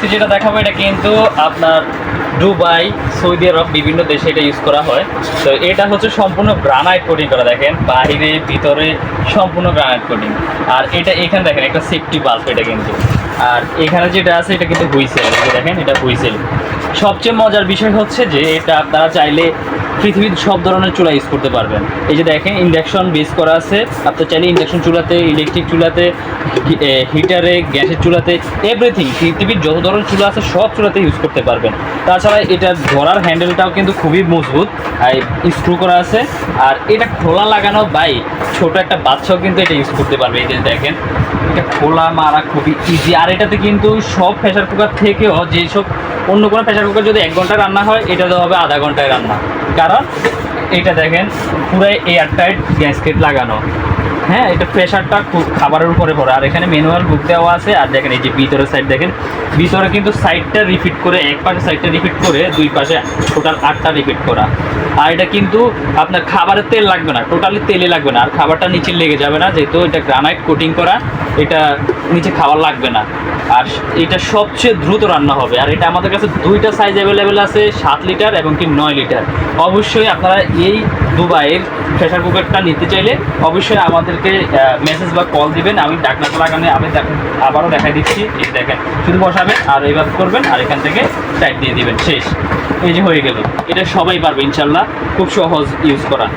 আজকে যেটা দেখাবো এটা কিন্তু আপনার দুবাই, সৌদি আরব বিভিন্ন দেশে এটা ইউজ করা হয়। তো এটা হচ্ছে সম্পূর্ণ গ্রানাইট কোটিং করা, দেখেন বাইরে ভিতরে সম্পূর্ণ গ্রানাইট কোটিং। আর এটা এখানে দেখেন একটা সেফটি বাল্ব এটা কিন্তু। আর এখানে যেটা আছে এটা কিন্তু হুইসেল, দেখেন এটা হুইসেল। সবচেয়ে মজার বিষয় হচ্ছে যে এটা আপনারা চাইলে পৃথিবীর সব ধরনের চুলা ইউজ করতে পারবেন। এই যে দেখেন ইন্ডাকশন বেস করা আছে, আপনি চাইলে ইন্ডাকশন চুলাতে, ইলেকট্রিক চুলাতে, হিটারে, গ্যাসের চুলাতে, এভরিথিং পৃথিবীর যত ধরনের চুলা আছে সব চুলাতে ইউজ করতে পারবেন। তাছাড়া এটা ধরার হ্যান্ডেলটাও কিন্তু খুবই মজবুত, স্ক্রু করা আছে। আর এটা খোলা লাগানো বাই ছোট একটা বাচ্চাও কিন্তু এটা ইউজ করতে পারবে। এই যে দেখেন এটা খোলা মারা খুবই ইজি। আর এটাতে কিন্তু সব প্রেশার কুকার থেকেও, যেসব অন্য কোনো প্রেশার কুকার যদি 1 ঘন্টায় রান্না হয়, এটাতে হবে আধা ঘন্টায় রান্না। কারণ এটা দেখেন পুরাই এয়ারটাইট গ্যাসকেট লাগানো। হ্যাঁ, এটা প্রেশারটা খুব খাবারের উপরে পড়ে। আর এখানে ম্যানুয়াল বুক দেওয়া আছে। আর দেখেন এই যে ভিতরের সাইড দেখেন, ভিতরে কিন্তু সাইডটা রিপিট করে, এক পাশে সাইডটা রিপিট করে, দুই পাশে টোটাল 8টা রিপিট করা। আর এটা কিন্তু আপনার খাবারের তেল লাগবে না, টোটালি তেলে লাগবে না। আর খাবারটা নিচে লেগে যাবে না, যেহেতু এটা গ্রানাইট কোটিং করা, এটা নিচে খাবার লাগবে না। আর এটা সবচেয়ে দ্রুত রান্না হবে। আর এটা আমাদের কাছে 2টা সাইজ অ্যাভেলেবেল আছে, 7 লিটার এবং কি 9 লিটার। অবশ্যই আপনারা এই দুবাইয়ের প্রেশার কুকারটা নিতে চাইলে অবশ্যই আমাদেরকে মেসেজ বা কল দিবেন। আমি ডাকনাটা লাগানো আমি আবারও দেখাই দিচ্ছি। এই দেখেন শুধু বসাবেন আর এইভাবে করবেন, আর এখান থেকে টাইট দিয়ে দিবেন, শেষ। এই যে হয়ে গেল। এটা সবাই পারবে ইনশাল্লাহ, খুব সহজ ইউজ করা।